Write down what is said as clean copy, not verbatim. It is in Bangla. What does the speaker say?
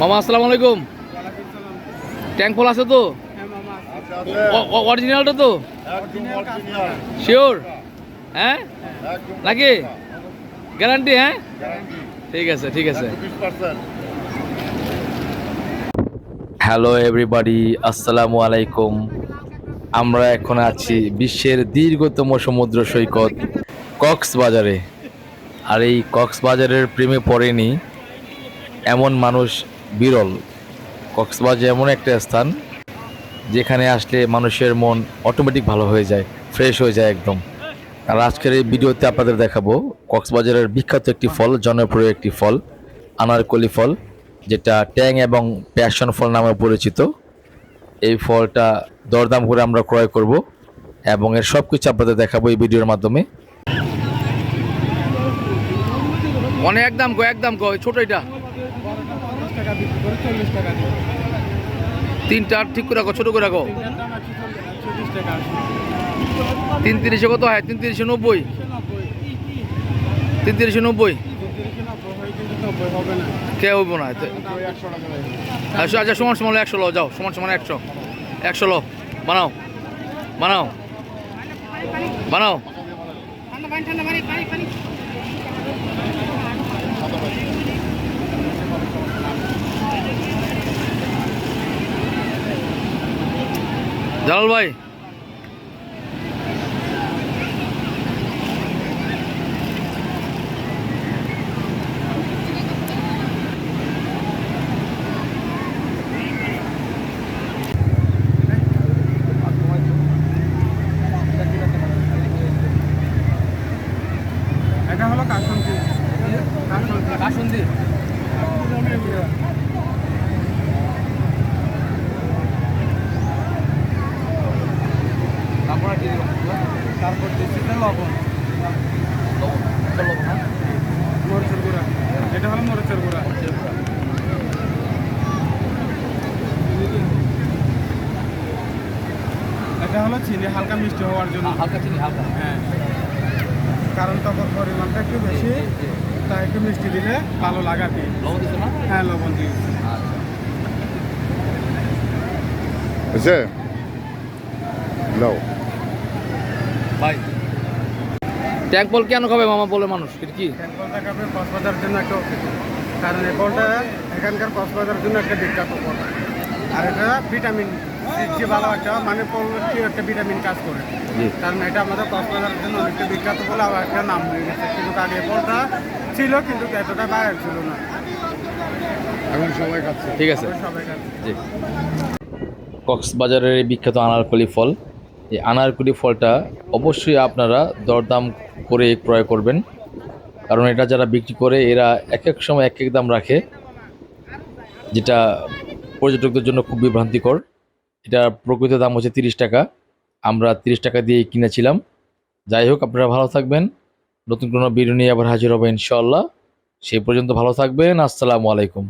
মামা আসসালামু আলাইকুম। ট্যাঙ্ক ফুল আছে তো? অরিজিনালটা তো শিওর? হ্যাঁ নাকি গ্যারান্টি? হ্যাঁ ঠিক আছে ঠিক আছে। হ্যালো এভরিবডি, আসসালামু আলাইকুম। আমরা এখন আছি বিশ্বের দীর্ঘতম সমুদ্র সৈকত কক্সবাজারে। আর এই কক্সবাজারের প্রেমে পড়েনি এমন মানুষ বিরল। কক্সবাজার এমন একটা স্থান যেখানে আসলে মানুষের মন অটোমেটিক ভালো হয়ে যায়, ফ্রেশ হয়ে যায় একদম। আর আজকের এই ভিডিওতে আপনাদের দেখাবো কক্সবাজারের বিখ্যাত একটি ফল, জনপ্রিয় একটি ফল, আনারকলি ফল, যেটা ট্যাং এবং প্যাশন ফল নামে পরিচিত। এই ফলটা দরদাম করে আমরা ক্রয় করব এবং এর সব কিছু আপনাদের দেখাবো এই ভিডিওর মাধ্যমে। অনেক দাম গো, একদম গো, ছোট এটা তিনটা ঠিক করে রাখো, ছোট করে রাখো। ৩৩০ কত হয়? ৩৩90, ৩৩90 কে হইব না? আচ্ছা সমান সমান ১০০ লো, যাও সমান সমান ১০০, ১০০ লো, বানাও বানাও বানাও। জালাল ভাই এটা হলো কাসুন্দি। কাসুন্দি তারপর দিচ্ছি লবণ, মরিচের গুঁড়া। এটা হলো মরিচের গুঁড়া। এটা হলো চিনি, হালকা মিষ্টি হওয়ার জন্য। হালকা চিনি, হালকা। হ্যাঁ, কারণ তখন পরিমাণটা একটু বেশি, তাই একটু মিষ্টি দিলে ভালো লাগাতে। লবণ দিছো না? হ্যাঁ, লবণ দিয়েছি। বুঝছে নাও ভাই ট্যাঙ্ক ফল কেন খাবে মামা বলে মানুষ? এটা কি? ফলটা খাবে কক্সবাজারের জন্য একটা, কারণ এই ফলটা এখানকার কক্সবাজারের জন্য একটা বিখ্যাত ফল। আর এটা ভিটামিন সি ভালো একটা, মানে ফলটি একটা ভিটামিন কাজ করে। কারণ এটা আমাদের কক্সবাজারের জন্য অনেকটা বিখ্যাত বলে আবার একটা নাম হয়ে গেছে। কিন্তু আগে ফলটা ছিল, কিন্তু এতটা বাইরে ছিল না। এখন সবাই খাচ্ছে। ঠিক আছে সবাই খাচ্ছে। জি। কক্সবাজারের এই বিখ্যাত আনারকলি ফল, এই আনারকলি ফলটা অবশ্যই আপনারা দরদাম করে ক্রয় করবেন, কারণ এটা যারা বিক্রি করে এরা এক এক সময় এক এক দাম রাখে, যেটা পর্যটকদের জন্য খুব বিভ্রান্তিকর। এটা প্রকৃত দাম হচ্ছে ৩০ টাকা, আমরা ৩০ টাকা দিয়ে কিনেছিলাম। যাই হোক, আপনারা ভালো থাকবেন, নতুন কোনো ভিডিও নিয়ে আবার হাজির হবে ইনশাআল্লাহ। সেই পর্যন্ত ভালো থাকবেন, আসসালামু আলাইকুম।